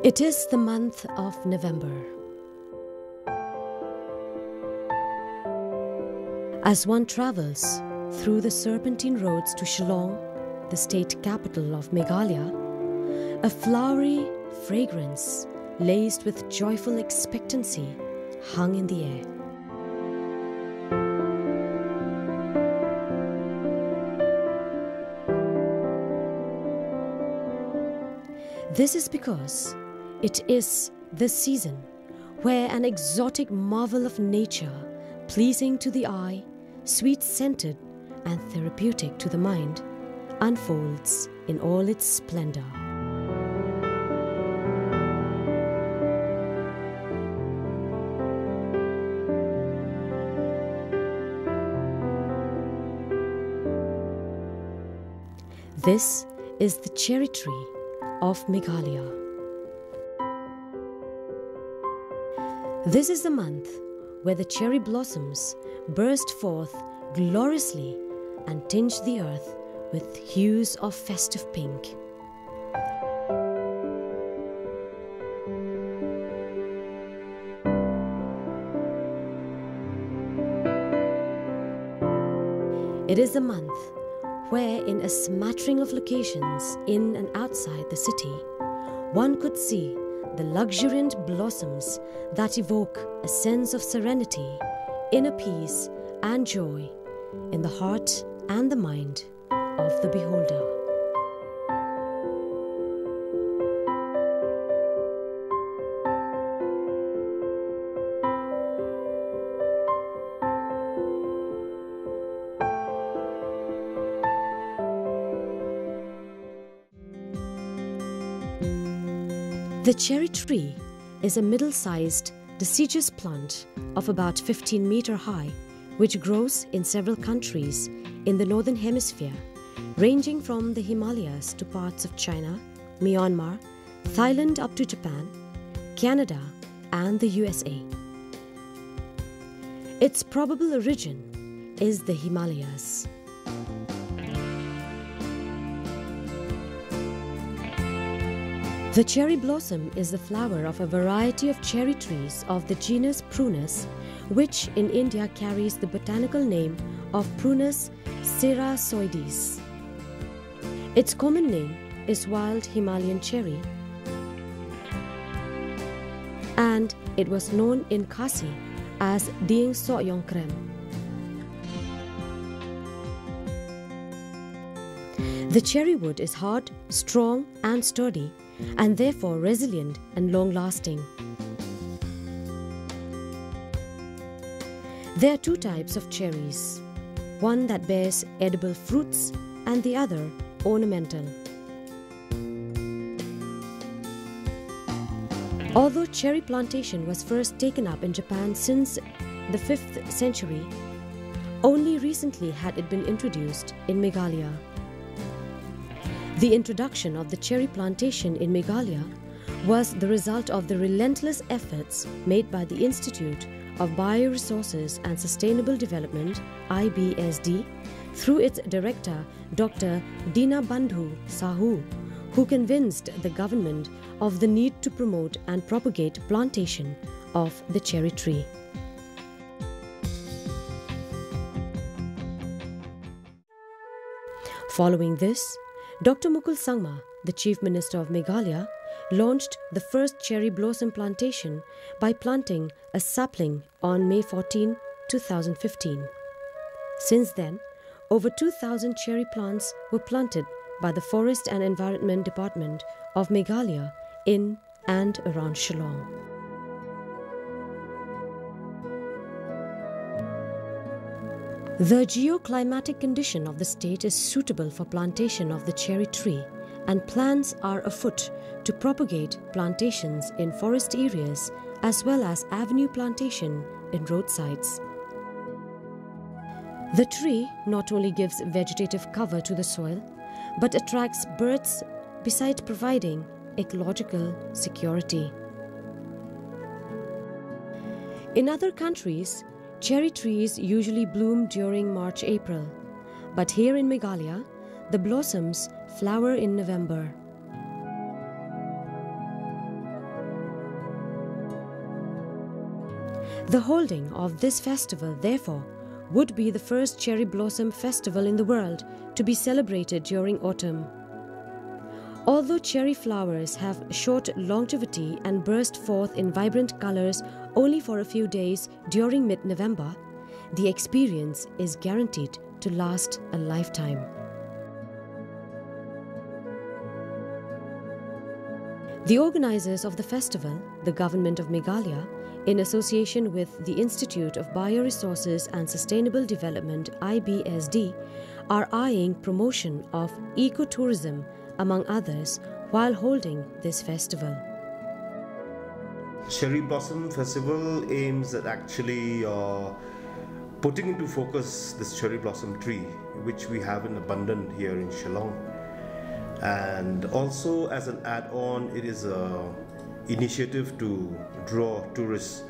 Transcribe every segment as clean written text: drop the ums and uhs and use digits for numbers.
It is the month of November. As one travels through the serpentine roads to Shillong, the state capital of Meghalaya, a flowery fragrance laced with joyful expectancy hung in the air. This is because it is the season where an exotic marvel of nature, pleasing to the eye, sweet-scented and therapeutic to the mind, unfolds in all its splendor. This is the cherry tree of Meghalaya. This is the month where the cherry blossoms burst forth gloriously and tinge the earth with hues of festive pink. It is the month where, in a smattering of locations in and outside the city, one could see the luxuriant blossoms that evoke a sense of serenity, inner peace and joy in the heart and the mind of the beholder. The cherry tree is a middle-sized, deciduous plant of about 15 meters high, which grows in several countries in the Northern Hemisphere, ranging from the Himalayas to parts of China, Myanmar, Thailand up to Japan, Canada, and the USA. Its probable origin is the Himalayas. The cherry blossom is the flower of a variety of cherry trees of the genus Prunus, which in India carries the botanical name of Prunus cerassoides. Its common name is wild Himalayan cherry, and it was known in Khasi as Dieng Soyongkrem. The cherry wood is hard, strong and sturdy, and therefore resilient and long-lasting. There are two types of cherries, one that bears edible fruits and the other ornamental. Although cherry plantation was first taken up in Japan since the 5th century, only recently had it been introduced in Meghalaya. The introduction of the cherry plantation in Meghalaya was the result of the relentless efforts made by the Institute of Bioresources and Sustainable Development, IBSD, through its director, Dr. Dinabandhu Sahu, who convinced the government of the need to promote and propagate plantation of the cherry tree. Following this, Dr. Mukul Sangma, the Chief Minister of Meghalaya, launched the first cherry blossom plantation by planting a sapling on May 14, 2015. Since then, over 2,000 cherry plants were planted by the Forest and Environment Department of Meghalaya in and around Shillong. The geoclimatic condition of the state is suitable for plantation of the cherry tree, and plans are afoot to propagate plantations in forest areas as well as avenue plantation in roadsides. The tree not only gives vegetative cover to the soil, but attracts birds besides providing ecological security. In other countries, cherry trees usually bloom during March-April, but here in Meghalaya, the blossoms flower in November. The holding of this festival, therefore, would be the first cherry blossom festival in the world to be celebrated during autumn. Although cherry flowers have short longevity and burst forth in vibrant colors only for a few days during mid-November, the experience is guaranteed to last a lifetime. The organizers of the festival, the Government of Meghalaya, in association with the Institute of Bioresources and Sustainable Development, IBSD, are eyeing promotion of ecotourism, among others, while holding this festival. Cherry Blossom Festival aims at actually putting into focus this cherry blossom tree, which we have in abundance here in Shillong. And also as an add-on, it is an initiative to draw tourists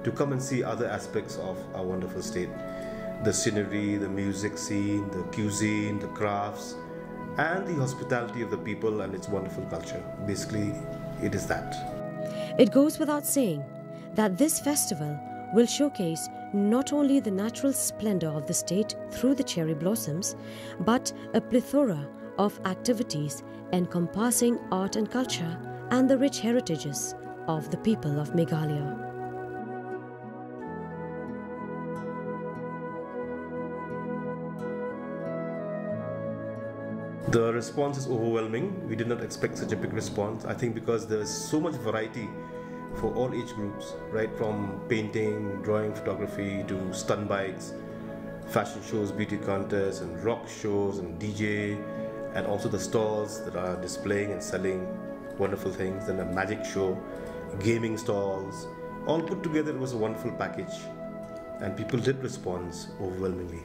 to come and see other aspects of our wonderful state. The scenery, the music scene, the cuisine, the crafts, and the hospitality of the people and its wonderful culture. Basically, it is that. It goes without saying that this festival will showcase not only the natural splendor of the state through the cherry blossoms, but a plethora of activities encompassing art and culture and the rich heritages of the people of Meghalaya. The response is overwhelming. We did not expect such a big response. I think because there is so much variety for all age groups, right from painting, drawing, photography to stunt bikes, fashion shows, beauty contests, and rock shows, and DJ, and also the stalls that are displaying and selling wonderful things, and a magic show, gaming stalls, all put together. It was a wonderful package, and people did respond overwhelmingly.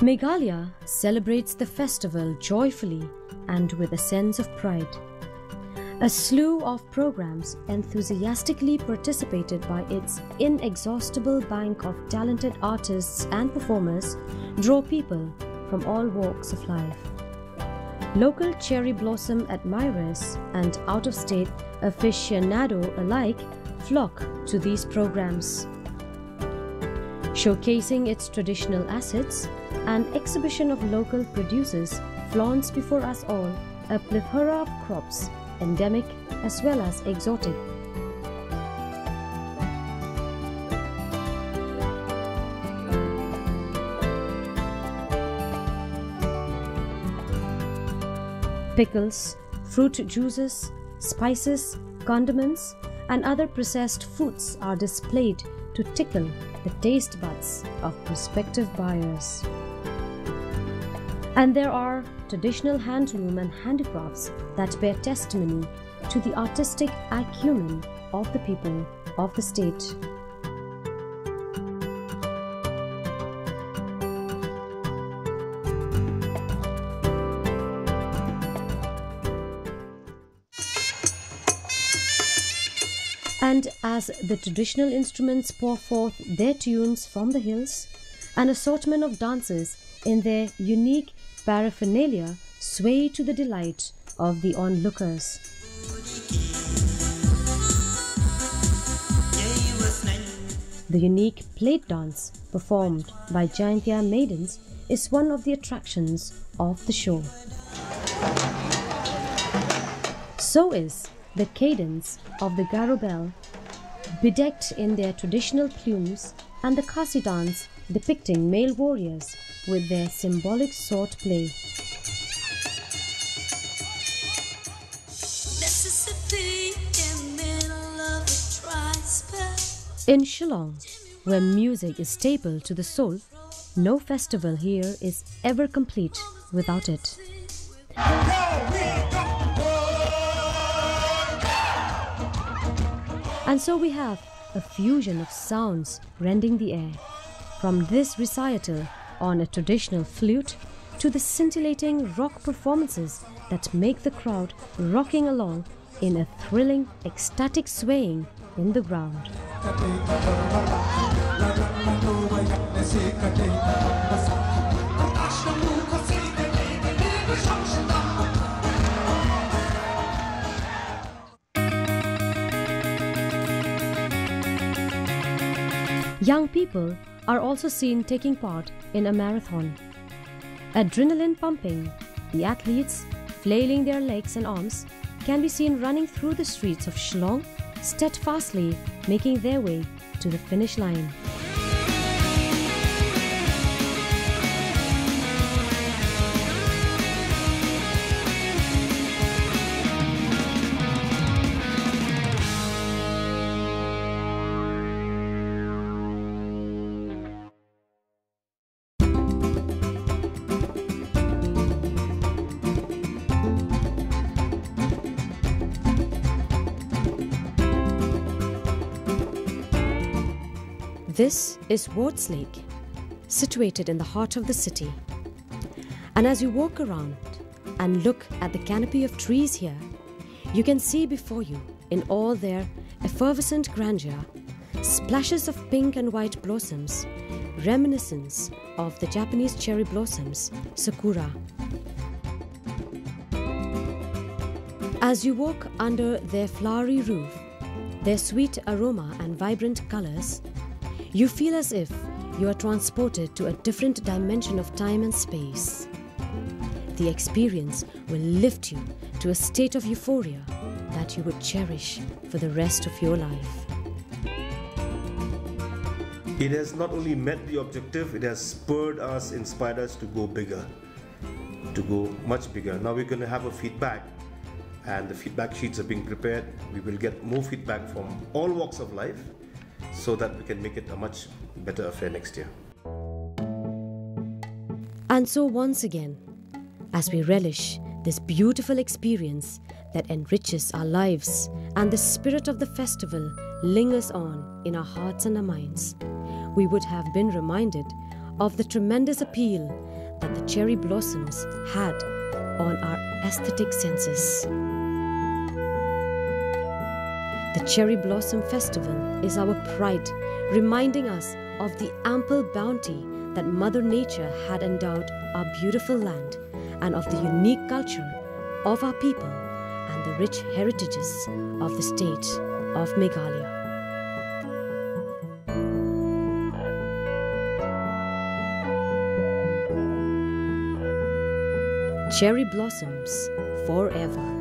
Meghalaya celebrates the festival joyfully and with a sense of pride. A slew of programs enthusiastically participated by its inexhaustible bank of talented artists and performers draw people from all walks of life. Local cherry blossom admirers and out-of-state aficionado alike flock to these programs. Showcasing its traditional assets, an exhibition of local producers flaunts before us all a plethora of crops, endemic as well as exotic. Pickles, fruit juices, spices, condiments, and other processed foods are displayed to tickle the taste buds of prospective buyers. And there are traditional handloom and handicrafts that bear testimony to the artistic acumen of the people of the state. And as the traditional instruments pour forth their tunes from the hills, an assortment of dancers in their unique paraphernalia sway to the delight of the onlookers. The unique plate dance performed by Jaintia maidens is one of the attractions of the show. So is the cadence of the Garo bell, bedecked in their traditional plumes, and the Khasi dance depicting male warriors with their symbolic sword play. In Shillong, where music is staple to the soul, no festival here is ever complete without it. And so we have a fusion of sounds rending the air, from this recital on a traditional flute to the scintillating rock performances that make the crowd rocking along in a thrilling, ecstatic swaying in the ground. Young people are also seen taking part in a marathon. Adrenaline pumping, the athletes flailing their legs and arms can be seen running through the streets of Shillong, steadfastly making their way to the finish line. This is Wards Lake, situated in the heart of the city. And as you walk around and look at the canopy of trees here, you can see before you, in all their effervescent grandeur, splashes of pink and white blossoms, reminiscence of the Japanese cherry blossoms, sakura. As you walk under their flowery roof, their sweet aroma and vibrant colors, you feel as if you are transported to a different dimension of time and space. The experience will lift you to a state of euphoria that you would cherish for the rest of your life. It has not only met the objective, it has spurred us, inspired us to go bigger, to go much bigger. Now we're going to have a feedback, and the feedback sheets are being prepared. We will get more feedback from all walks of life, so that we can make it a much better affair next year. And so once again, as we relish this beautiful experience that enriches our lives and the spirit of the festival lingers on in our hearts and our minds, we would have been reminded of the tremendous appeal that the cherry blossoms had on our aesthetic senses. The Cherry Blossom Festival is our pride, reminding us of the ample bounty that Mother Nature had endowed our beautiful land and of the unique culture of our people and the rich heritages of the state of Meghalaya. Cherry blossoms forever.